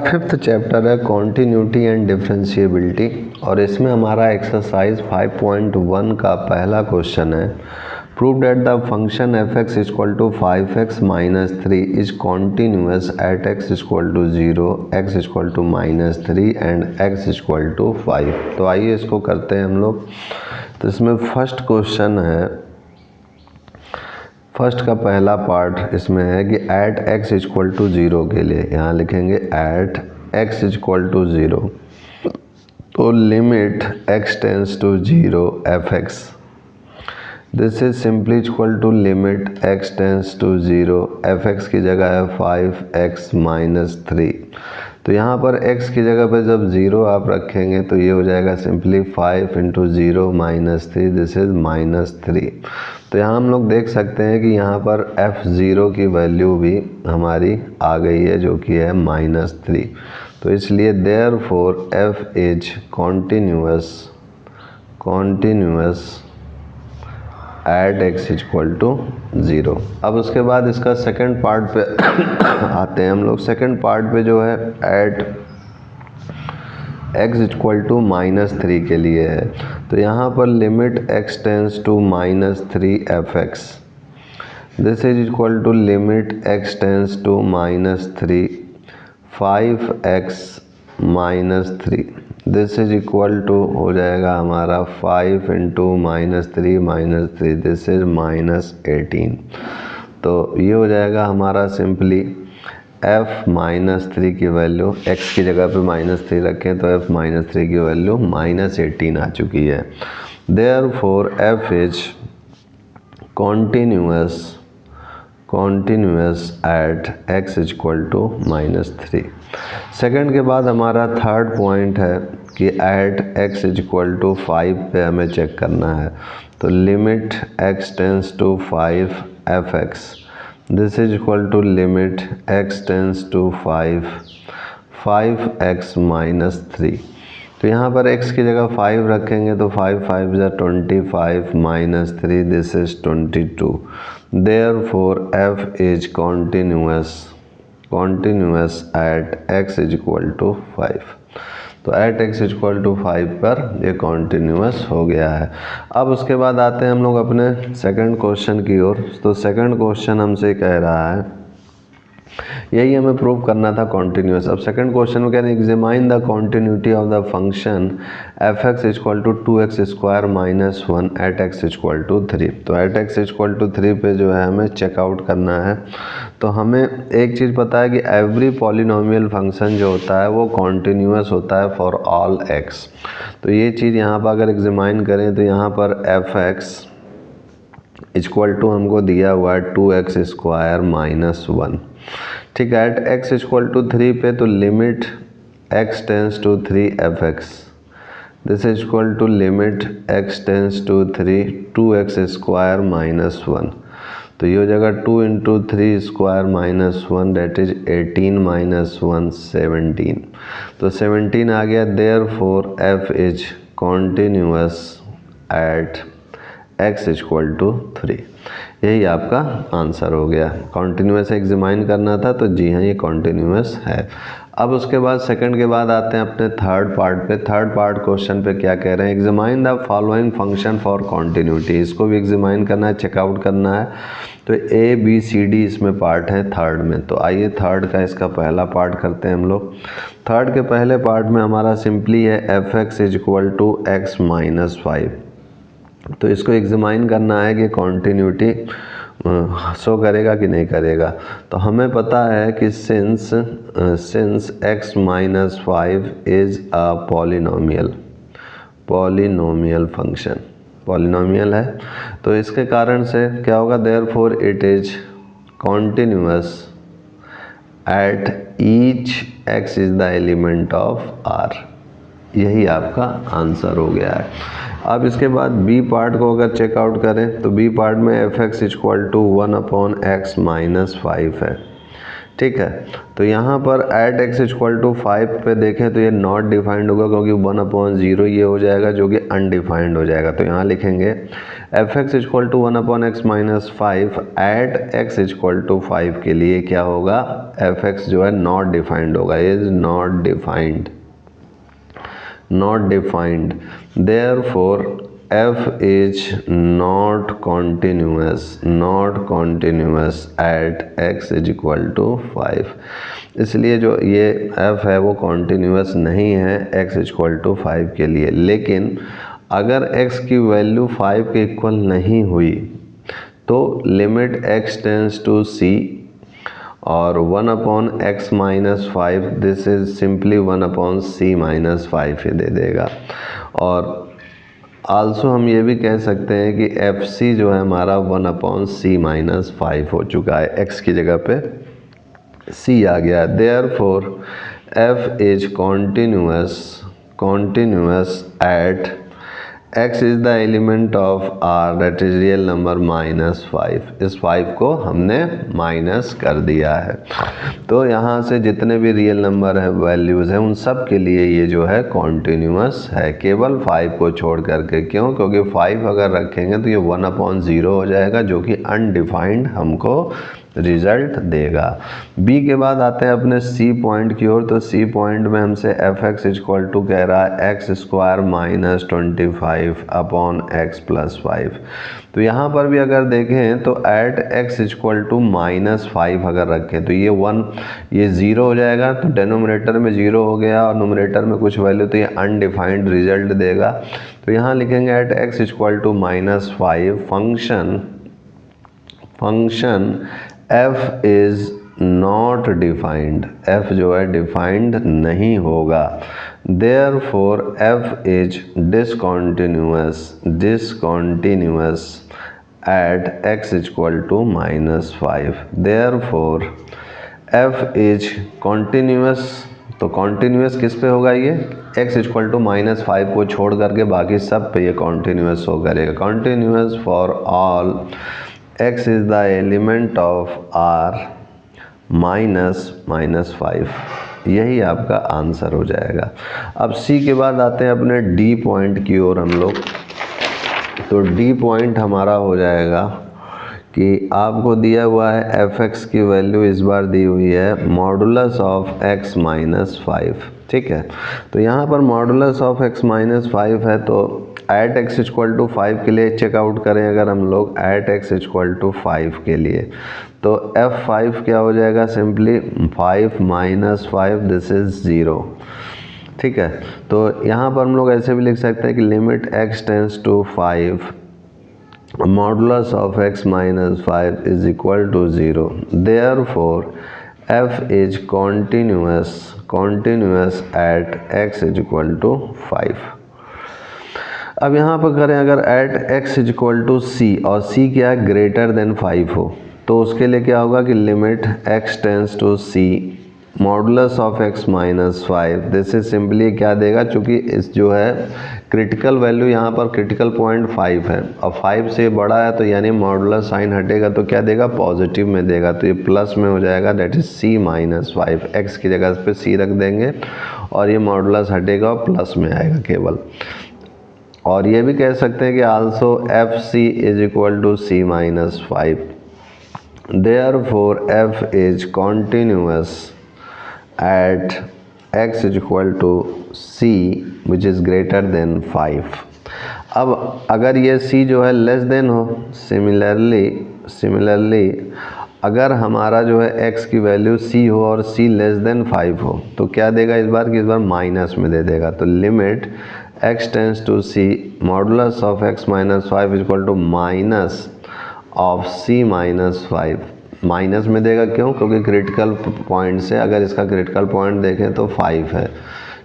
Fifth chapter है continuity and differentiability और इसमें हमारा एक्सरसाइज 5.1 का पहला क्वेश्चन है। Prove that the function f x equal to 5x-3 is continuous at x equal to 0, x equal to -3 and x equal to 5। तो आइए इसको करते हैं हम लोग। तो इसमें फर्स्ट क्वेश्चन है, फर्स्ट का पहला पार्ट इसमें है कि एट x इक्वल टू 0 के लिए यहाँ लिखेंगे एट x इक्वल टू 0। तो limit x tends to 0 f x, this is simply equal to limit x tends to 0 f x की जगह है 5x-3। तो यहाँ पर x की जगह पे जब 0 आप रखेंगे तो ये हो जाएगा सिंपली 5 इंटू 0 -3, दिस इज -3। तो यहाँ हम लोग देख सकते हैं कि यहाँ पर f0 की वैल्यू भी हमारी आ गई है जो कि है -3। तो इसलिए therefore f is continuous at x equal to 0। अब उसके बाद इसका सेकंड पार्ट पे आते हैं हम लोग। सेकंड पार्ट पे जो है एट x इक्वल टू -3 के लिए है। तो यहाँ पर limit x tends to -3 f x, this is equal to limit x tends to -3 5x-3, this is equal to हो जाएगा हमारा 5 इंटू -3, दिस इज -18। तो ये हो जाएगा हमारा सिंपली f-3 की वैल्यू, x की जगह पे -3 रखें तो f-3 की वैल्यू -18 आ चुकी है। Therefore f is continuous at x equal to -3। Second के बाद हमारा थर्ड पॉइंट है कि एट x इक्वल टू 5 पे हमें चेक करना है। तो limit x tends to 5 f x, this is equal to limit x tends to 5x-3। तो यहाँ पर x की जगह 5 रखेंगे तो 5 जा 25 -3, this is 22। Therefore f is continuous at x equal to 5। तो एट x इक्वल टू 5 पर ये कॉन्टिन्यूअस हो गया है। अब उसके बाद आते हैं हम लोग अपने सेकंड क्वेश्चन की ओर। तो सेकंड क्वेश्चन हमसे कह रहा है, यही हमें प्रूव करना था कॉन्टिन्यूअस। अब सेकंड क्वेश्चन में कह रहे हैं examine the continuity of the function f x equal to 2x square -1 at x equal to 3। तो एट x इक्वल टू 3 पे जो है हमें चेकआउट करना है। तो हमें एक चीज़ पता है कि एवरी पॉलिनोमियल फंक्शन जो होता है वो कॉन्टिन्यूअस होता है फॉर ऑल x। तो ये चीज़ यहाँ पर अगर एग्जामाइन करें तो यहाँ पर एफ एक्स इक्वल टू हमको दिया हुआ है 2x स्क्वायर -1, ठीक है। एट x इक्वल टू 3 पे तो limit x tends to 3 f x, this is equal to limit x tends to 3 2x square -1। तो ये हो जाएगा 2 इंटू 3 स्क्वायर -1, डेट इज 18 -1 17। तो 17 आ गया। Therefore f is continuous at x equal to 3। यही आपका आंसर हो गया। कॉन्टिन्यूअस एग्जामाइन करना था तो जी हाँ ये कॉन्टिन्यूअस है। अब उसके बाद सेकंड के बाद आते हैं अपने थर्ड पार्ट पे। थर्ड पार्ट क्वेश्चन पे क्या कह रहे हैं, examine the following function for continuity. इसको भी एग्जामाइन करना है, चेकआउट करना है। तो ABCD इसमें पार्ट है थर्ड में। तो आइए थर्ड का इसका पहला पार्ट करते हैं हम लोग। थर्ड के पहले पार्ट में हमारा सिंपली है f x is equal to x-5। तो इसको एग्जामाइन करना है कि कॉन्टिन्यूटी शो करेगा कि नहीं करेगा। तो हमें पता है कि since x-5 is a polynomial function, polynomial है तो इसके कारण से क्या होगा, therefore it is continuous at each x is the element of r। यही आपका आंसर हो गया है। अब इसके बाद बी पार्ट को अगर चेकआउट करें तो बी पार्ट में f x equal to 1/x-5 है, ठीक है। तो यहाँ पर एट एक्स इक्वल टू 5 पे देखें तो ये नॉट डिफाइंड होगा, क्योंकि 1/0 ये हो जाएगा जो कि अनडिफाइंड हो जाएगा। तो यहाँ लिखेंगे f x equal to 1/x-5 at x equal to 5 के लिए क्या होगा, एफ एक्स जो है नॉट डिफाइंड होगा, is not defined, therefore f is not continuous at x is equal to 5। इसलिए जो ये f है वो कॉन्टीन्यूस नहीं है x इक्वल टू 5 के लिए। लेकिन अगर x की वैल्यू 5 के इक्वल नहीं हुई तो limit x tends to c और 1/x-5 this is simply 1/c-5 ही दे देगा। और आल्सो हम ये भी कह सकते हैं कि एफ सी जो है हमारा 1/c-5 हो चुका है, x की जगह पे c आ गया। Therefore f is continuous at x is the element of r that is real number -5। इस 5 को हमने माइनस कर दिया है। तो यहाँ से जितने भी रियल नंबर है वैल्यूज़ हैं उन सब के लिए ये जो है कॉन्टीन्यूअस है, केवल 5 को छोड़ करके। क्यों? क्योंकि 5 अगर रखेंगे तो ये 1/0 हो जाएगा जो कि अनडिफाइंड हमको रिजल्ट देगा। बी के बाद आते हैं अपने सी पॉइंट की ओर। तो सी पॉइंट में हमसे एफ एक्स इक्वल टू कह रहा है x² -25/x+5। तो यहाँ पर भी अगर देखें तो एट x इक्वल टू -5 अगर रखें तो ये 0 हो जाएगा, तो डेनोमिनेटर में 0 हो गया और नोमिनेटर में कुछ वैल्यू, तो ये अनडिफाइंड रिजल्ट देगा। तो यहाँ लिखेंगे at x equal to -5 function f is not defined, f जो है डिफाइंड नहीं होगा। Therefore f is discontinuous at x equal to -5। Therefore f is continuous, तो कॉन्टिन्यूअस किस पे होगा, ये x इक्वल टू -5 को छोड़ करके बाकी सब पे ये कॉन्टिन्यूअस हो करेगा। Continuous for all x is the element of r -5। यही आपका आंसर हो जाएगा। अब c के बाद आते हैं अपने d पॉइंट की ओर हम लोग। तो d पॉइंट हमारा हो जाएगा कि आपको दिया हुआ है एफ एक्स की वैल्यू इस बार दी हुई है मॉडुलस ऑफ x -5, ठीक है। तो यहाँ पर मॉडुलस ऑफ x -5 है, तो एट x इक्वल टू 5 के लिए चेकआउट करें अगर हम लोग एट x इक्वल टू 5 के लिए, तो f5 क्या हो जाएगा, सिंपली 5 -5 दिस इज़ 0, ठीक है। तो यहाँ पर हम लोग ऐसे भी लिख सकते हैं कि limit x tends to 5 modulus of x -5 is equal to 0। Therefore f is continuous at x is equal to 5। अब यहाँ पर करें अगर at x is equal to c और c क्या है, ग्रेटर देन 5 हो, तो उसके लिए क्या होगा कि limit x tends to c modulus of x -5 this is simply क्या देगा, चूँकि इस जो है क्रिटिकल वैल्यू यहाँ पर क्रिटिकल पॉइंट 5 है और 5 से बड़ा है, तो यानी मॉडुलस साइन हटेगा तो क्या देगा, पॉजिटिव में देगा, तो ये प्लस में हो जाएगा, दैट इज c -5। x की जगह पे c रख देंगे और ये मॉडुलस हटेगा और प्लस में आएगा केवल। और ये भी कह सकते हैं कि also f c is equal to c -5। Therefore f is continuous at x is equal to c which is greater than 5। अब अगर ये c जो है लेस देन हो, सिमिलरली अगर हमारा जो है x की वैल्यू c हो और c लेस देन 5 हो, तो क्या देगा इस बार माइनस में दे देगा। तो limit x tends to c modulus of x -5 equal to minus of c -5, minus में देगा। क्यों? क्योंकि क्रिटिकल पॉइंट से अगर इसका क्रिटिकल पॉइंट देखें तो 5 है,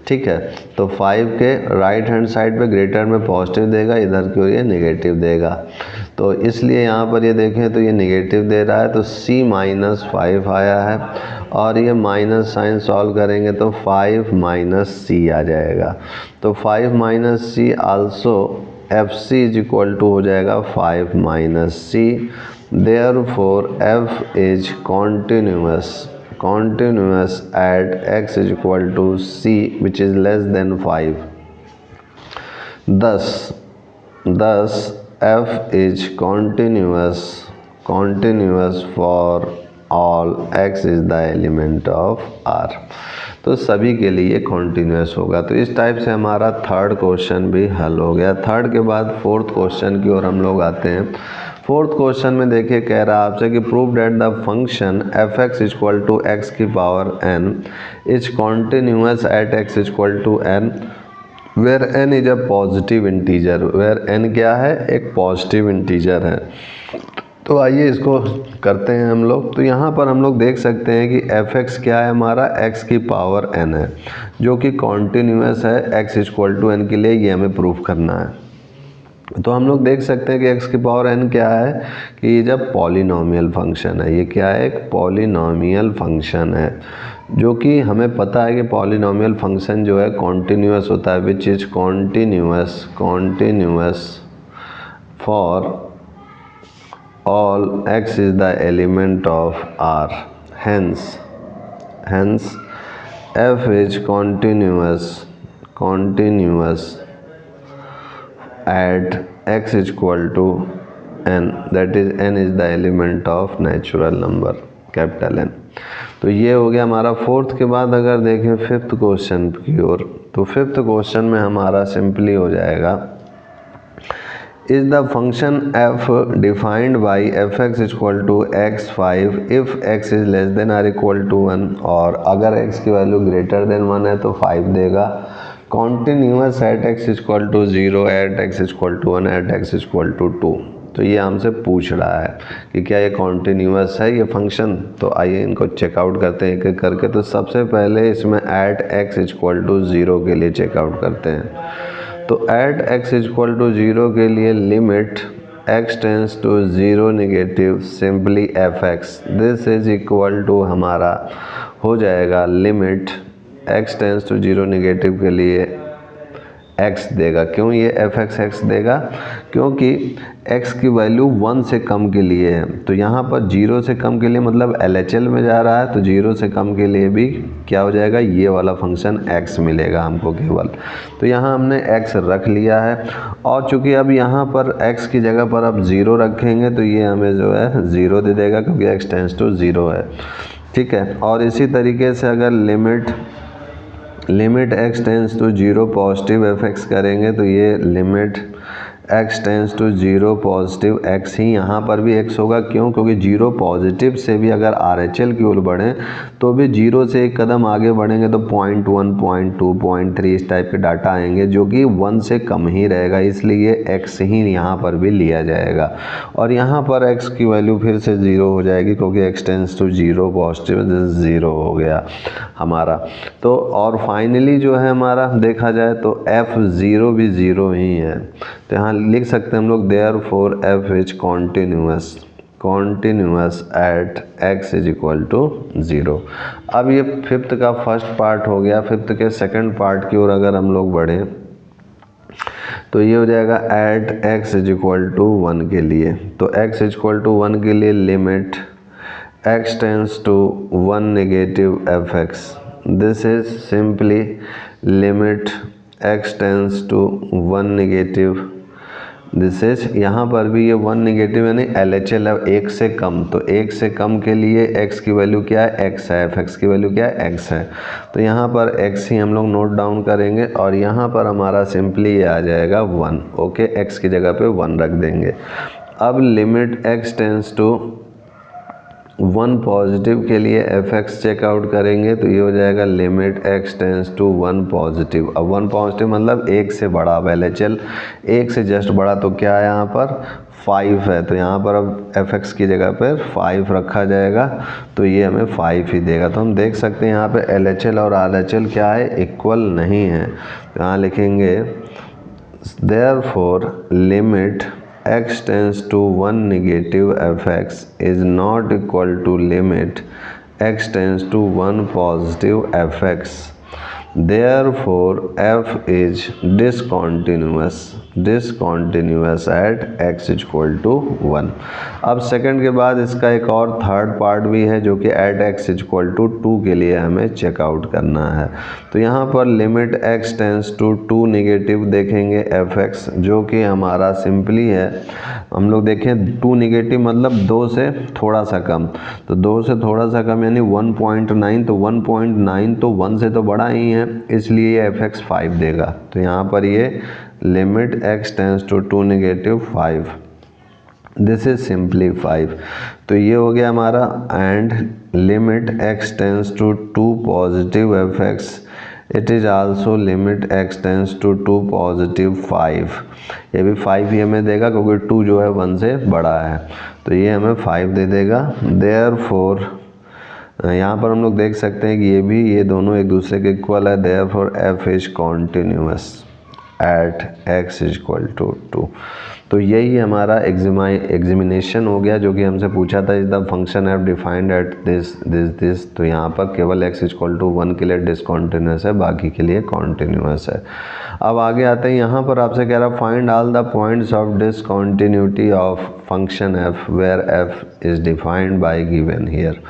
ठीक है। तो 5 के राइट हैंड साइड पे ग्रेटर में पॉजिटिव देगा, इधर की ओर ये नेगेटिव देगा, तो इसलिए यहाँ पर ये देखें तो ये नेगेटिव दे रहा है, तो c -5 आया है और ये माइनस साइन सॉल्व करेंगे तो 5 - c आ जाएगा। तो 5 - c also f c is equal to हो जाएगा 5 - c। Therefore f is continuous at x is equal to c which is less than 5. Thus f is continuous for all x is the element of R. तो सभी के लिए continuous होगा। तो इस type से हमारा थर्ड क्वेश्चन भी हल हो गया। थर्ड के बाद फोर्थ क्वेश्चन की ओर हम लोग आते हैं। फोर्थ क्वेश्चन में देखिए कह रहा है आपसे कि prove that the function f x equal to x की power n is continuous at x equal to n where n is a positive integer. Where n क्या है, एक पॉजिटिव इंटीजर है। तो आइए इसको करते हैं हम लोग। तो यहाँ पर हम लोग देख सकते हैं कि एफ एक्स क्या है हमारा, x की पावर n है जो कि कॉन्टीन्यूस है x इक्वल टू n के लिए, ये हमें प्रूफ करना है। तो हम लोग देख सकते हैं कि x की पावर n क्या है कि जब पॉलिनोमियल फंक्शन है, ये क्या है, एक पॉलिनोमियल फंक्शन है जो कि हमें पता है कि पॉलिनोमियल फंक्शन जो है कॉन्टीन्यूस होता है, which is continuous for all x is the element of R. Hence f is continuous at x is equal to n, that is n is the element of natural number capital N। तो ये हो गया हमारा fourth. के बाद अगर देखें fifth question की ओर, तो फिफ्थ क्वेश्चन में हमारा सिंपली हो जाएगा is the function f defined by fx is equal to x5 if x is less than or equal to 1, और अगर x की वैल्यू ग्रेटर देन 1 है तो 5 देगा। Continuous at x is equal to 0, at x is equal to 1, at x is equal to 2। तो ये हमसे पूछ रहा है कि क्या ये कॉन्टीन्यूस है ये फंक्शन। तो आइए इनको चेकआउट करते हैं एक एक करके। तो सबसे पहले इसमें eight x is equal to 0 के लिए चेकआउट करते हैं। तो एट x इक्वल टू 0 के लिए limit x tends to 0 negative simply f x, this is equal to हमारा हो जाएगा limit x tends to 0 negative के लिए x देगा। क्यों ये एफ एक्स एक्स देगा, क्योंकि x की वैल्यू 1 से कम के लिए है। तो यहाँ पर 0 से कम के लिए मतलब LHL में जा रहा है, तो 0 से कम के लिए भी क्या हो जाएगा, ये वाला फंक्शन x मिलेगा हमको केवल। तो यहाँ हमने x रख लिया है, और चूँकि अब यहाँ पर x की जगह पर अब 0 रखेंगे तो ये हमें जो है 0 दे देगा क्योंकि x टेंस टू 0 है, ठीक है। और इसी तरीके से अगर limit x tends to 0 positive f x करेंगे तो ये limit x tends to 0 positive x ही यहाँ पर भी x होगा। क्यों, क्योंकि 0 पॉजिटिव से भी अगर RHL की ओर बढ़ें तो भी 0 से एक कदम आगे बढ़ेंगे तो 0.1, 0.2, 0.3 इस टाइप के डाटा आएंगे जो कि 1 से कम ही रहेगा, इसलिए x ही यहाँ पर भी लिया जाएगा। और यहाँ पर x की वैल्यू फिर से 0 हो जाएगी क्योंकि x टेंस टू 0 पॉजिटिव 0 हो गया हमारा। तो और फाइनली जो है हमारा देखा जाए तो f0 भी 0 ही है। तो यहाँ लिख सकते हैं हम लोग therefore f is continuous at x is equal to 0। अब ये फिफ्थ का फर्स्ट पार्ट हो गया। फिफ्थ के सेकंड पार्ट की ओर अगर हम लोग बढ़ें तो ये हो जाएगा at x is equal to 1 के लिए। तो x इज इक्वल टू 1 के लिए limit x tends to 1 negative f x, this is simply limit x tends to 1 negative, this is यहाँ पर भी ये 1 नेगेटिव यानी LHL है 1 से कम। तो 1 से कम के लिए x की वैल्यू क्या है, x है, एफ एक्स की वैल्यू क्या है, x है। तो यहाँ पर x ही हम लोग नोट डाउन करेंगे और यहाँ पर हमारा सिंपली ये आ जाएगा 1, ओके, x की जगह पे 1 रख देंगे। अब limit x tends to 1 positive के लिए एफ एक्स चेकआउट करेंगे तो ये हो जाएगा limit x tends to 1 positive. अब 1 पॉजिटिव मतलब 1 से बड़ा, अब LHL 1 से जस्ट बड़ा, तो क्या है यहाँ पर 5 है। तो यहाँ पर अब एफ एक्स की जगह पर 5 रखा जाएगा तो ये हमें 5 ही देगा। तो हम देख सकते हैं यहाँ पे LHL और RHL क्या है, इक्वल नहीं है। तो यहाँ लिखेंगे therefore limit x tends to 1 negative f x is not equal to limit x tends to 1 positive f x, therefore f is discontinuous. Discontinuous at x equal to 1। अब second के बाद इसका एक और थर्ड पार्ट भी है जो कि एट x इक्वल टू 2 के लिए हमें चेकआउट करना है। तो यहाँ पर limit x tends to 2 negative देखेंगे fx, जो कि हमारा सिंपली है, हम लोग देखें 2 नेगेटिव मतलब 2 से थोड़ा सा कम, तो 2 से थोड़ा सा कम यानी 1.9, तो 1.9 तो 1 से तो बड़ा ही है, इसलिए ये fx 5 देगा। तो यहाँ पर ये limit x tends to 2 negative 5, this is simply 5। तो ये हो गया हमारा। And limit x tends to 2 positive fx, it is also limit x tends to 2 positive 5। ये भी 5 ही हमें देगा क्योंकि 2 जो है 1 से बड़ा है, तो ये हमें 5 दे देगा। देयरफॉर यहाँ पर हम लोग देख सकते हैं कि ये दोनों एक दूसरे के इक्वल है। Therefore f is continuous at x equal to 2। तो यही हमारा एग्जामिनेशन हो गया जो कि हमसे पूछा था, is the function F defined at this. तो यहाँ पर केवल x इक्वल टू 1 के लिए डिसकॉन्टिन्यूअस है, बाकी के लिए कॉन्टिन्यूअस है। अब आगे आते हैं, यहाँ पर आपसे कह रहा find all the points of discontinuity of function f where f is defined by given here.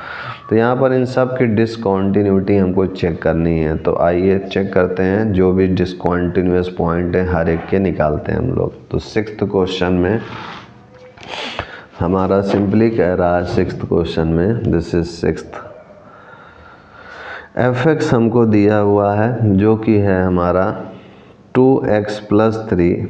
तो यहाँ पर इन सब की डिसकॉन्टिन्यूटी हमको चेक करनी है। तो आइए चेक करते हैं, जो भी डिसकॉन्टिन्यूअस पॉइंट है हर एक के निकालते हैं हम लोग। तो 6th क्वेश्चन में हमारा सिंपली कह रहा है, 6th क्वेश्चन में, दिस इज 6th, fx हमको दिया हुआ है जो कि है हमारा 2x + 3,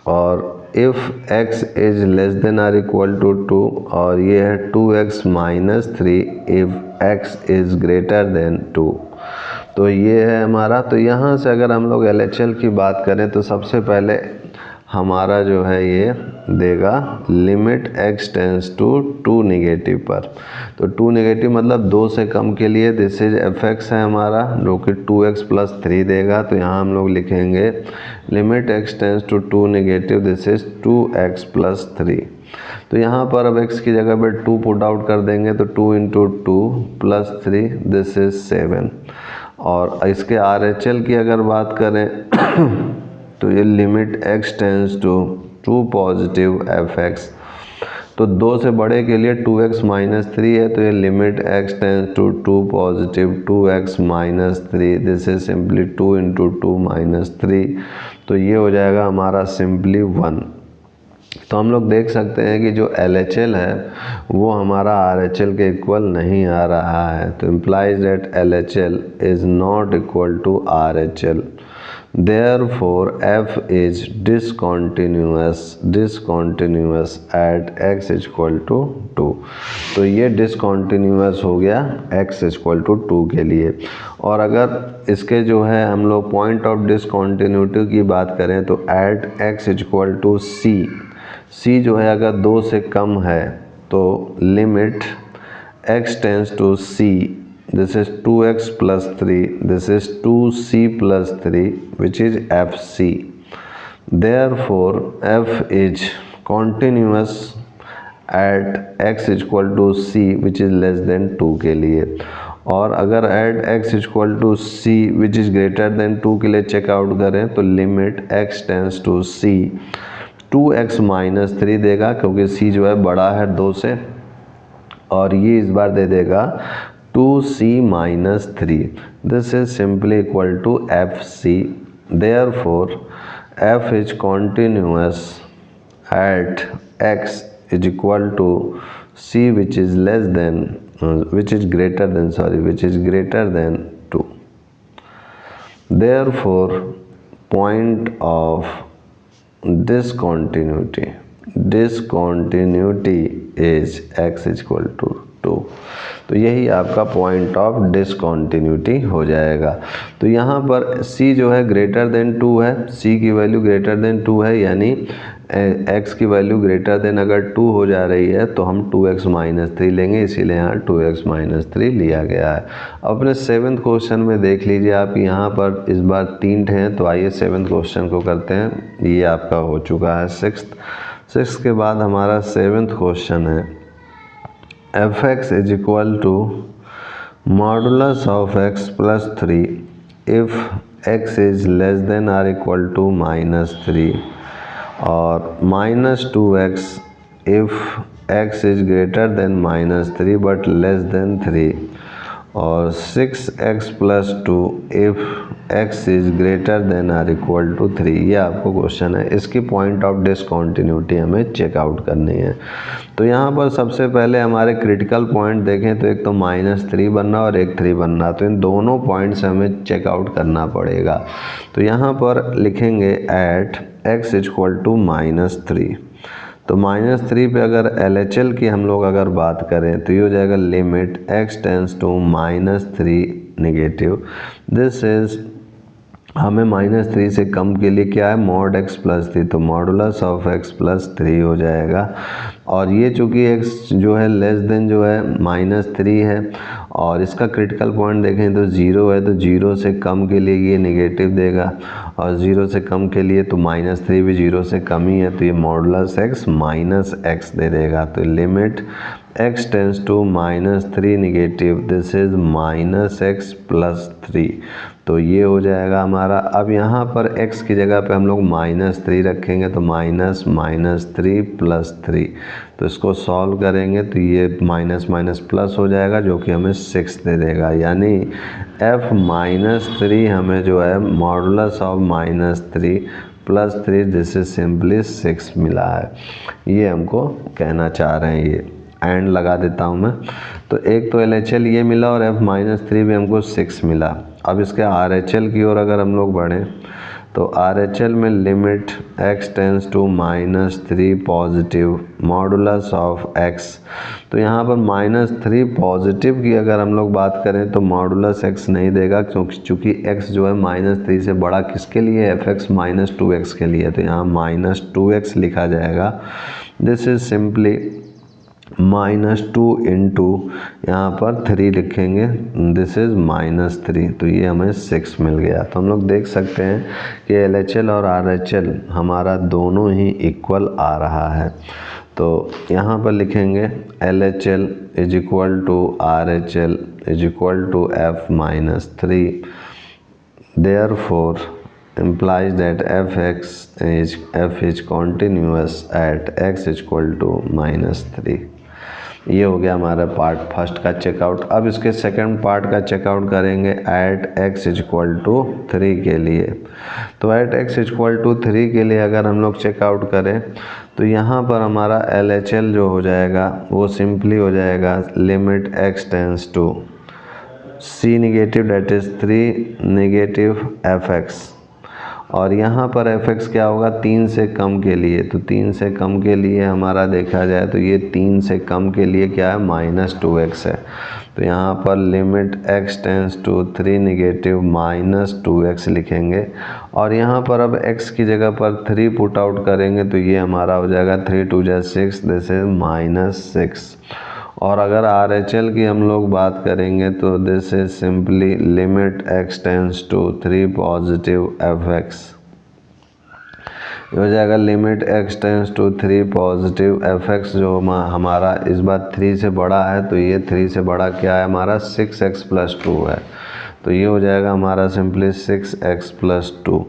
और if x is less than or equal to 2, और ये है 2x - 3 if x is greater than 2। तो ये है हमारा। तो यहाँ से अगर हम लोग LHL की बात करें तो सबसे पहले हमारा जो है ये देगा limit x tends to 2 negative पर। तो 2 नेगेटिव मतलब 2 से कम के लिए दिस इज fx है हमारा, जो कि 2x + 3 देगा। तो यहाँ हम लोग लिखेंगे limit x tends to 2 negative, this is 2x + 3। तो यहाँ पर अब x की जगह पे 2 पुट आउट कर देंगे, तो 2 × 2 + 3, दिस इज 7। और इसके RHL की अगर बात करें तो ये limit x tends to 2 positive fx, तो 2 से बड़े के लिए 2x - 3 है, तो ये limit x tends to 2 positive 2x - 3, this is simply 2 × 2 - 3। तो ये हो जाएगा हमारा सिंपली 1। तो हम लोग देख सकते हैं कि जो LHL है वो हमारा RHL के इक्वल नहीं आ रहा है। तो implies that LHL is not equal to RHL, therefore f is discontinuous at x equal to 2। तो ये डिसकॉन्टिन्यूअस हो गया x इक्वल टू 2 के लिए। और अगर इसके जो है हम लोग पॉइंट ऑफ डिसकॉन्टिन्यूटी की बात करें तो at x equal to c जो है अगर 2 से कम है तो limit x tends to c, this is 2x + 3, this is 2c + 3, which is fc. Therefore f is continuous at x equal to c which is less than 2 के लिए। और अगर at x equal to c which is greater than 2 के लिए check out करें तो limit x tends to c 2x - 3 देगा, क्योंकि c जो है बड़ा है 2 से, और ये इस बार दे देगा 2c - 3, this is simply equal to fc. Therefore f is continuous at x is equal to c which is greater than 2. Therefore point of discontinuity is x equal to 2। तो यही आपका पॉइंट ऑफ डिसकॉन्टिन्यूटी हो जाएगा। तो यहाँ पर c जो है ग्रेटर देन 2 है, c की वैल्यू ग्रेटर देन 2 है, यानी x की वैल्यू ग्रेटर देन अगर 2 हो जा रही है तो हम 2x - 3 लेंगे, इसीलिए यहाँ 2x - 3 लिया गया है। अपने 7th क्वेश्चन में देख लीजिए आप, यहाँ पर इस बार 3 हैं। तो आइए 7th क्वेश्चन को करते हैं। ये आपका हो चुका है 6th के बाद हमारा 7th क्वेश्चन है fx is equal to modulus of x + 3 if x is less than or equal to -3, और -2x if x is greater than -3 but less than 3, और 6x + 2 if x is greater than or equal to 3। ये आपको question है, इसकी point of discontinuity हमें check out करनी है। तो यहाँ पर सबसे पहले हमारे क्रिटिकल पॉइंट देखें तो एक तो -3 बनना और एक 3 बनना, तो इन दोनों पॉइंट से हमें चेकआउट करना पड़ेगा। तो यहाँ पर लिखेंगे एट x = -3। तो -3 पे अगर LHL की हम लोग अगर बात करें तो ये हो जाएगा limit x tends to -3 negative. This is हमें -3 से कम के लिए क्या है, mod x + 3, तो मॉडुलस ऑफ x + 3 हो जाएगा। और ये चूँकि x जो है लेस देन जो है -3 है और इसका क्रिटिकल पॉइंट देखें तो 0 है, तो 0 से कम के लिए ये नेगेटिव देगा और 0 से कम के लिए तो -3 भी 0 से कम ही है, तो ये मॉडुलस x -x दे देगा। तो limit x tends to -3 negative, this is -x + 3, तो ये हो जाएगा हमारा। अब यहाँ पर x की जगह पे हम लोग -3 रखेंगे तो -3 + 3, तो इसको सॉल्व करेंगे तो ये माइनस प्लस हो जाएगा जो कि हमें 6 दे देगा। यानी f -3 हमें जो है modulus of -3 + 3, this is simply 6 मिला है। ये हमको कहना चाह रहे हैं, ये एंड लगा देता हूँ मैं। तो एक तो LHL ये मिला और f -3 भी हमको 6 मिला। अब इसके RHL की ओर अगर हम लोग बढ़ें तो RHL में limit x tends to -3 positive modulus of x, तो यहाँ पर -3 पॉजिटिव की अगर हम लोग बात करें तो मॉडुलस x नहीं देगा, क्योंकि चूँकि x जो है -3 से बड़ा किसके लिए, fx -2x के लिए, तो यहाँ -2x लिखा जाएगा। दिस इज सिंपली -2 इंटू यहाँ पर 3 लिखेंगे, दिस इज़ -3, तो ये हमें 6 मिल गया। तो हम लोग देख सकते हैं कि LHL और RHL हमारा दोनों ही इक्वल आ रहा है। तो यहाँ पर लिखेंगे LHL = RHL = f -3, therefore implies that f is continuous at x = -3। ये हो गया हमारा पार्ट फर्स्ट का चेकआउट। अब इसके सेकंड पार्ट का चेकआउट करेंगे एट x = 3 के लिए। तो एट x = 3 के लिए अगर हम लोग चेकआउट करें तो यहाँ पर हमारा LHL जो हो जाएगा वो सिंपली हो जाएगा limit x tends to c negative, that is 3 negative fx, और यहाँ पर fx क्या होगा 3 से कम के लिए, तो 3 से कम के लिए हमारा देखा जाए तो ये 3 से कम के लिए क्या है -2x है। तो यहाँ पर limit x tends to 3 negative -2x लिखेंगे और यहाँ पर अब x की जगह पर 3 पुट आउट करेंगे तो ये हमारा हो जाएगा 3 × 2 = 6, दिस इज -6। और अगर RHL की हम लोग बात करेंगे तो this is simply limit x tends to 3 positive fx, हो जाएगा limit x tends to 3 positive fx, जो हमारा इस बार 3 से बड़ा है, तो ये 3 से बड़ा क्या है हमारा 6x + 2 है, तो ये हो जाएगा हमारा सिंपली 6x + 2।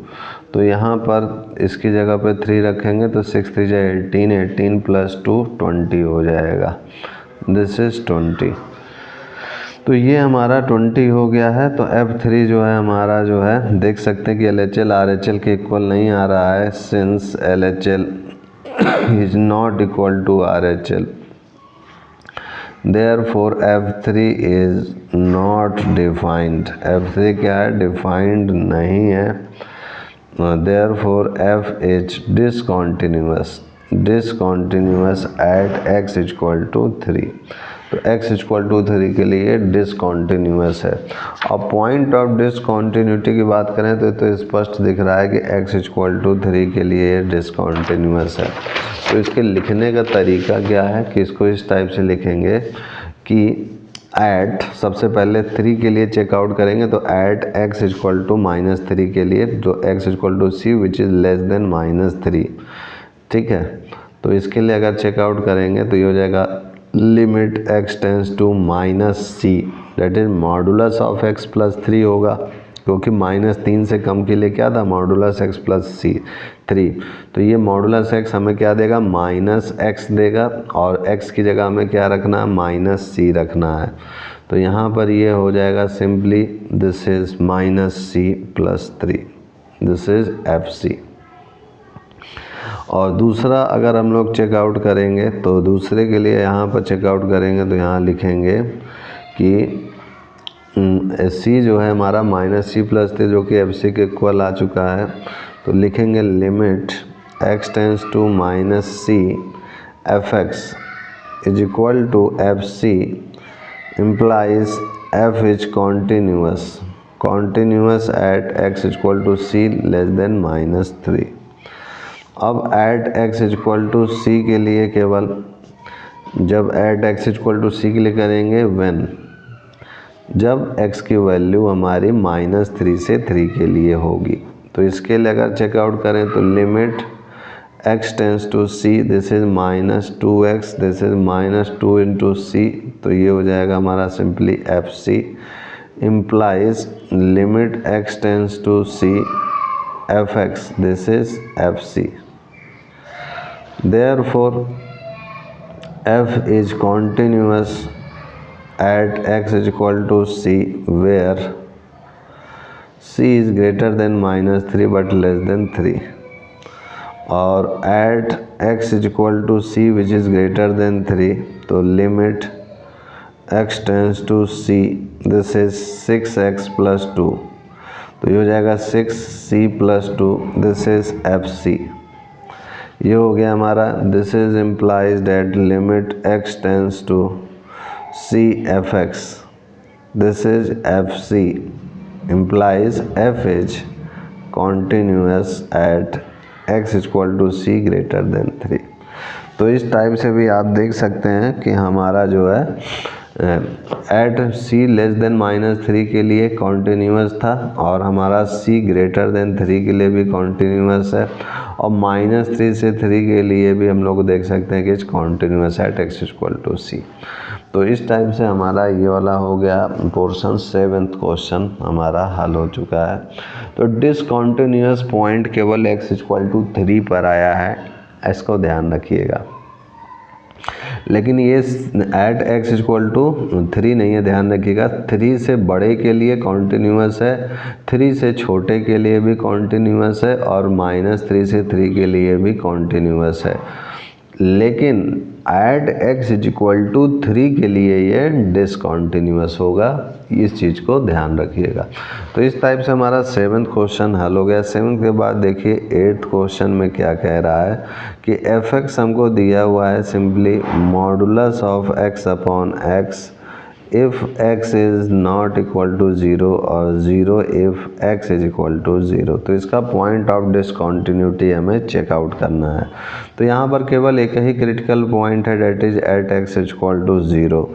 तो यहाँ पर इसकी जगह पे 3 रखेंगे तो 6 × 3 = 18, 18 + 2 20 हो जाएगा, दिस इज 20। तो ये हमारा 20 हो गया है। तो F3 जो है हमारा जो है देख सकते हैं कि LHL RHL के इक्वल नहीं आ रहा है, since LHL is not equal to RHL, therefore F3 is not defined. F3 क्या है, डिफाइंड नहीं है, therefore F is discontinuous at x = 3। तो x = 3 के लिए डिसकंटिन्यूअस है। अब पॉइंट ऑफ डिसकंटिन्यूटी की बात करें तो स्पष्ट दिख रहा है कि x = 3 के लिए डिसकंटिन्यूअस है। तो इसके लिखने का तरीका क्या है कि इसको इस टाइप से लिखेंगे कि एट, सबसे पहले 3 के लिए चेकआउट करेंगे तो एट x = -3 के लिए, तो x = c which is less than -3, ठीक है। तो इसके लिए अगर चेकआउट करेंगे तो ये हो जाएगा limit x tends to -c, that is modulus of x + 3 होगा, क्योंकि -3 से कम के लिए क्या था, मॉडुलस x प्लस सी 3। तो ये मॉडुलस x हमें क्या देगा, -x देगा, और x की जगह हमें क्या रखना है, -c रखना है। तो यहाँ पर ये हो जाएगा simply this is -c plus 3, this is FC। और दूसरा अगर हम लोग चेकआउट करेंगे तो दूसरे के लिए यहाँ पर चेकआउट करेंगे तो यहाँ लिखेंगे कि C जो है हमारा -c प्लस 3 जो कि FC के इक्वल आ चुका है। तो लिखेंगे limit x tends to -c fx is equal to FC implies f is continuous at x is equal to c less than -3। अब at x is equal to c के लिए केवल जब at x is equal to c के लिए करेंगे when जब x की वैल्यू हमारी -3 से 3 के लिए होगी। तो इसके लिए अगर चेकआउट करें तो limit x tends to c, this is -2x, this is -2 into c, तो ये हो जाएगा हमारा simply FC implies limit x tends to c fx, this is FC। Therefore f is continuous at x is equal to c where c is greater than -3 but less than 3, और at x is equal to c which is greater than 3, तो limit x tends to c, this is 6x plus 2, तो ये हो जाएगा 6c plus 2, this is FC। ये हो गया हमारा this is implies that limit x tends to c fx, this is FC implies f is continuous at x equal to c greater than 3। तो इस टाइप से भी आप देख सकते हैं कि हमारा जो है एट c लेस देन -3 के लिए कॉन्टिन्यूस था, और हमारा c ग्रेटर देन 3 के लिए भी कॉन्टिन्यूस है, और -3 से 3 के लिए भी हम लोग देख सकते हैं कि इस continuous at x equal to c। तो इस टाइप से हमारा ये वाला हो गया पोर्शन 7th क्वेश्चन हमारा हल हो चुका है। तो डिसकॉन्टिन्यूस पॉइंट केवल x इक्वल टू 3 पर आया है, इसको ध्यान रखिएगा, लेकिन ये एट x इक्वल टू 3 नहीं है, ध्यान रखिएगा। 3 से बड़े के लिए कॉन्टिन्यूस है, 3 से छोटे के लिए भी कॉन्टिन्यूस है, और -3 से 3 के लिए भी कॉन्टिन्यूस है, लेकिन एट x इक्वल टू 3 के लिए ये डिसकॉन्टिन्यूस होगा, इस चीज़ को ध्यान रखिएगा। तो इस टाइप से हमारा 7th क्वेश्चन हल हो गया। 7th के बाद देखिए 8th क्वेश्चन में क्या कह रहा है कि fx हमको दिया हुआ है simply modulus of x upon x if x is not equal to 0 और 0 if x is equal to 0। तो इसका पॉइंट ऑफ डिसकॉन्टिन्यूटी हमें चेकआउट करना है। तो यहाँ पर केवल एक ही क्रिटिकल पॉइंट है, that is at x equal to 0।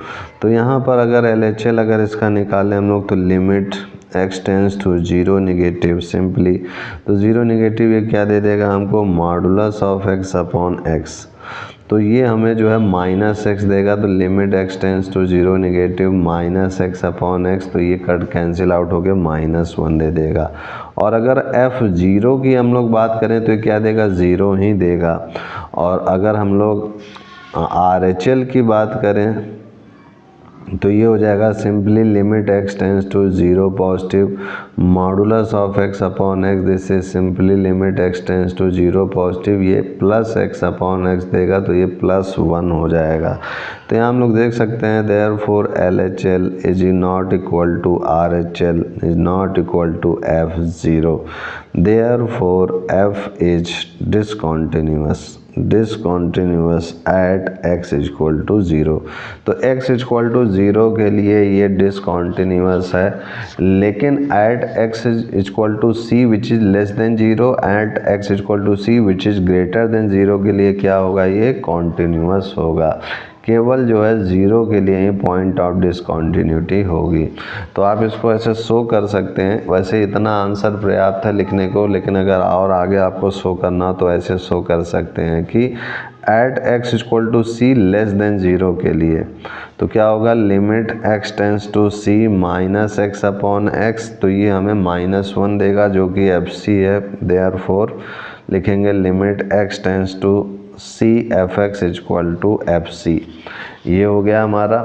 तो यहाँ पर अगर LHL अगर इसका निकालें हम लोग तो limit x tends to 0 negative simply, तो 0 निगेटिव ये क्या दे देगा हमको, modulus of x upon x। तो ये हमें जो है -x देगा, तो limit x tends to 0 negative -x upon x, तो ये कट कैंसिल आउट हो गया -1 दे देगा। और अगर f0 की हम लोग बात करें तो ये क्या देगा, 0 ही देगा। और अगर हम लोग RHL की बात करें तो ये हो जाएगा simply limit x tends to 0 positive modulus of x upon x, this is simply limit x tends to 0 positive, ये प्लस x अपॉन x देगा, तो ये +1 हो जाएगा। तो यहाँ हम लोग देख सकते हैं therefore LHL is not equal to RHL is not equal to F0, therefore F is discontinuous at x equal to 0। तो x इक्वल टू 0 के लिए ये डिसकॉन्टिन्यूस है, लेकिन at x equal to c which is less than 0 at x equal to c which is greater than 0 के लिए क्या होगा, ये कॉन्टिन्यूस होगा। केवल जो है ज़ीरो के लिए ही पॉइंट ऑफ डिसकंटिन्यूटी होगी। तो आप इसको ऐसे शो कर सकते हैं। वैसे इतना आंसर पर्याप्त है लिखने को, लेकिन अगर और आगे आपको शो करना हो तो ऐसे शो कर सकते हैं कि at x equal to c less than zero के लिए तो क्या होगा, limit x tends to c minus x upon x, तो ये हमें -1 देगा जो कि FC है। देयरफॉर लिखेंगे limit x tends to c f x equal to FC। ये हो गया हमारा।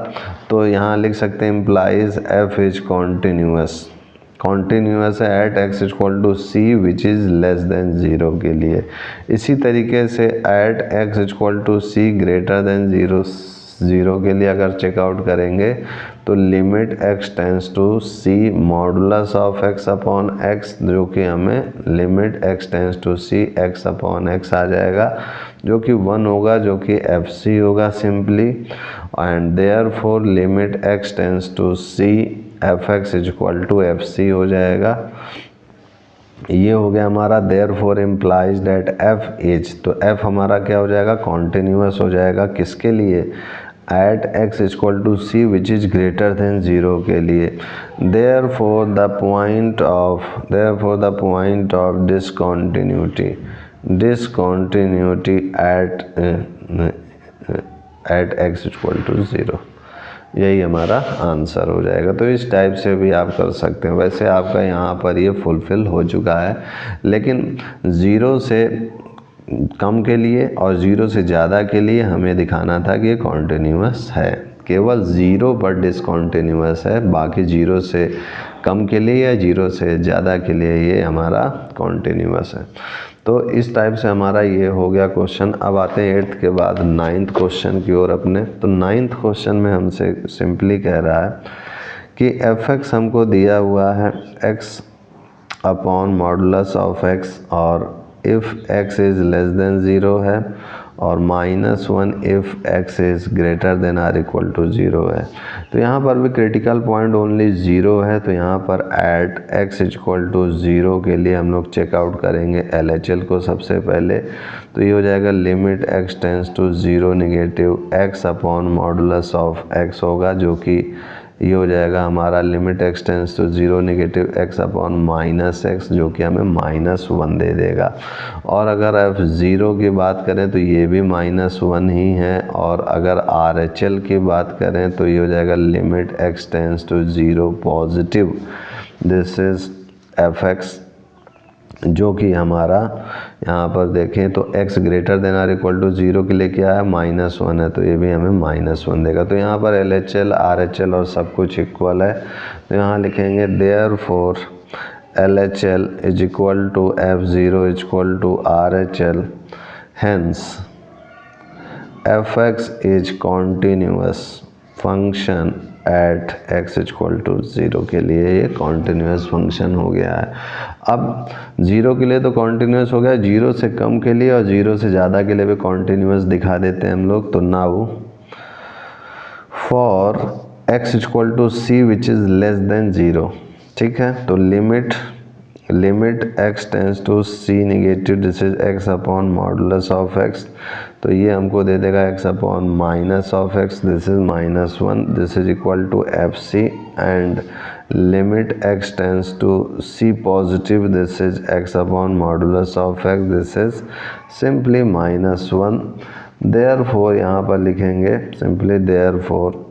तो यहाँ लिख सकते हैं implies f is continuous, continuous है at x equal to c which is less than zero के लिए। इसी तरीके से at x equal to c greater than zero के लिए अगर चेकआउट करेंगे तो limit x tends to c modulus of x upon x, जो कि हमें limit x tends to c x upon x आ जाएगा, जो कि 1 होगा, जो कि FC होगा simply. And therefore limit x tends to c f x equal to FC हो जाएगा। ये हो गया हमारा। Therefore implies that f is, तो f हमारा क्या हो जाएगा, कॉन्टीन्यूअस हो जाएगा। किसके लिए, at x equal to c which is greater than zero के लिए। Therefore the point of discontinuity at x equal to zero, यही हमारा आंसर हो जाएगा। तो इस टाइप से भी आप कर सकते हैं। वैसे आपका यहाँ पर ये फुलफ़िल हो चुका है, लेकिन ज़ीरो से कम के लिए और ज़ीरो से ज़्यादा के लिए हमें दिखाना था कि ये कॉन्टीन्यूअस है। केवल ज़ीरो पर डिसकंटिन्यूअस है, बाकी ज़ीरो से कम के लिए या ज़ीरो से ज़्यादा के लिए ये हमारा कॉन्टीन्यूअस है। तो इस टाइप से हमारा ये हो गया क्वेश्चन। अब आते हैं 8th के बाद 9th क्वेश्चन की ओर अपने। तो 9th क्वेश्चन में हमसे सिंपली कह रहा है कि f(x) हमको दिया हुआ है x upon modulus of x, और if x is less than zero है, और -1 if x is greater than or equal to zero है। तो यहाँ पर भी क्रिटिकल पॉइंट ओनली ज़ीरो है। तो यहाँ पर at x equal to zero के लिए हम लोग चेकआउट करेंगे LHL को सबसे पहले। तो ये हो जाएगा limit x tends to zero negative x upon modulus of x होगा, जो कि ये हो जाएगा हमारा limit x tends to zero negative x upon -x, जो कि हमें -1 दे देगा। और अगर f ज़ीरो की बात करें तो ये भी -1 ही है। और अगर RHL की बात करें तो ये हो जाएगा limit x tends to zero positive, this is f(x), जो कि हमारा यहाँ पर देखें तो x greater than or equal to zero के लिए क्या है, -1 है, तो ये भी हमें -1 देगा। तो यहाँ पर LHL RHL और सब कुछ इक्वल है। तो यहाँ लिखेंगे therefore LHL is equal to f(0) equal to RHL, hence f(x) is continuous function at x equal to zero के लिए ये कॉन्टीन्यूअस फंक्शन हो गया है। अब ज़ीरो के लिए तो कॉन्टीन्यूअस हो गया, ज़ीरो से कम के लिए और ज़ीरो से ज़्यादा के लिए भी कॉन्टीन्यूअस दिखा देते हैं हम लोग। तो now for x equal to c which is less than zero, ठीक है। तो limit x tends to c negative, this is x upon modulus of x, तो ये हमको दे देगा x upon minus of x, this is -1, this is equal to FC। And limit x tends to c positive, this is x upon modulus of x, this is simply -1। Therefore यहाँ पर लिखेंगे simply therefore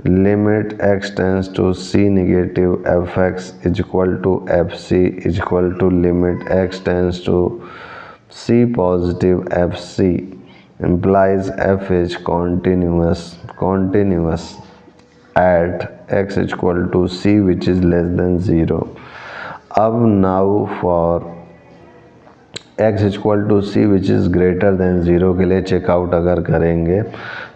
limit x tends to c negative f(x) is equal to FC is equal to limit x tends to c positive FC implies f is continuous at x equal to c which is less than 0. अब now for x equal to c which is greater than zero के लिए checkout अगर करेंगे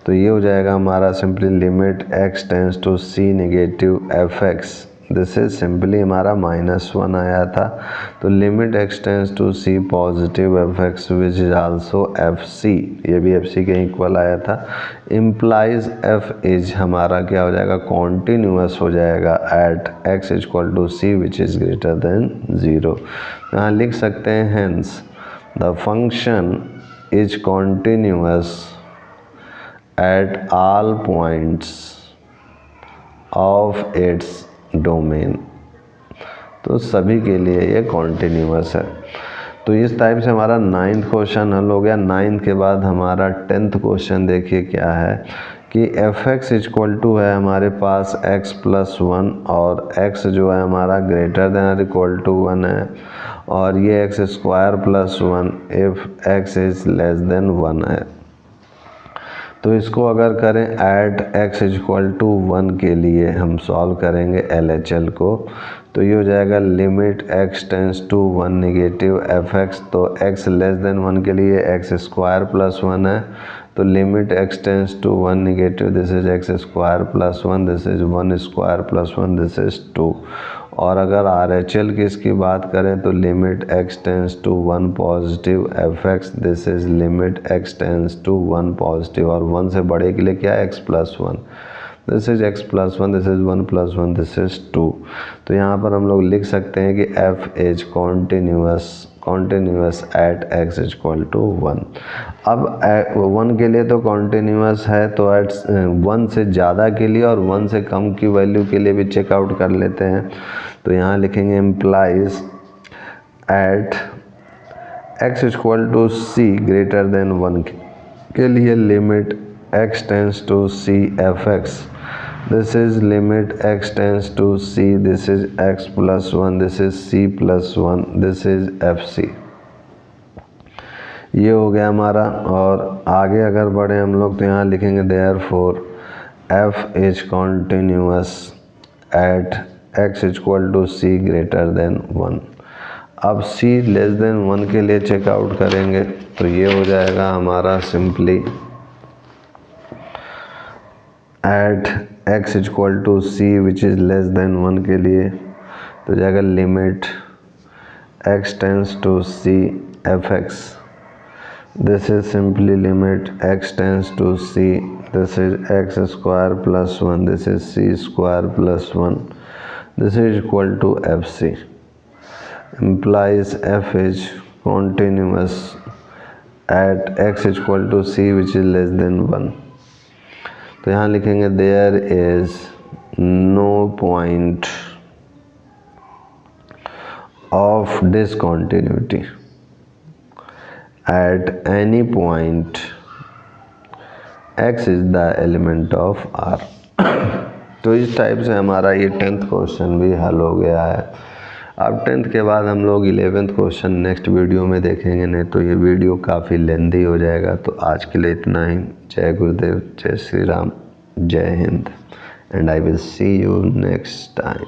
तो ये हो जाएगा हमारा simply limit x tends to c negative f(x), this is simply हमारा -1 आया था। तो limit x tends to c positive f(x) which is also FC, ये भी FC के इक्वल आया था, इम्प्लाइज f इज हमारा क्या हो जाएगा, कॉन्टीन्यूअस हो जाएगा at x equal to c which is greater than 0। यहाँ लिख सकते हैं hence the function is continuous at all points of its domain, तो सभी के लिए ये कॉन्टिन्यूअस है। तो इस टाइप से हमारा 9th क्वेश्चन हल हो गया। 9th के बाद हमारा 10th क्वेश्चन देखिए क्या है कि f(x) इक्वल टू है हमारे पास x + 1 और x जो है हमारा ग्रेटर देन और इक्वल टू 1 है, और ये x² + 1 if x is less than 1 है। तो इसको अगर करें एट x इक्वल टू 1 के लिए हम सॉल्व करेंगे LHL को, तो ये हो जाएगा limit x tends to 1 negative f(x), तो x लेस देन 1 के लिए x² + 1 है, तो limit x tends to 1 negative, this is x² + 1, this is 1² + 1, this is 2। और अगर RHL की इसकी बात करें तो limit x tends to 1 positive f(x), this is limit x tends to 1 positive, और 1 से बड़े के लिए क्या है x + 1, this is x + 1, this is 1 + 1, this is 2। तो यहाँ पर हम लोग लिख सकते हैं कि f is continuous at x equal to 1। अब 1 के लिए तो कॉन्टिन्यूअस है, तो एट 1 से ज़्यादा के लिए और 1 से कम की वैल्यू के लिए भी चेकआउट कर लेते हैं। तो यहाँ लिखेंगे implies at x equal to c greater than 1 के लिए limit x tends to c f(x), this is limit x tends to c, this is x + 1, this is c + 1, this is fc। ये हो गया हमारा। और आगे अगर बढ़े हम लोग तो यहाँ लिखेंगे therefore f is continuous at x equal to c greater than 1। अब c लेस देन 1 के लिए चेकआउट करेंगे, तो ये हो जाएगा हमारा simply at x equal to c which is less than 1 के लिए, तो जाएगा limit x tends to c f(x), this is simply limit x tends to c, this is x² + 1, this is c² + 1, this is equal to fc। implies f is continuous at x equal to c which is less than 1। तो यहाँ लिखेंगे there is no point of discontinuity at any point x is the element of R। तो इस type से हमारा ये 10th question भी हल हो गया है। अब 10th के बाद हम लोग 11th क्वेश्चन नेक्स्ट वीडियो में देखेंगे, नहीं तो ये वीडियो काफ़ी लेंदी हो जाएगा। तो आज के लिए इतना ही। जय गुरुदेव, जय श्री राम, जय Hind, and I will see you next time.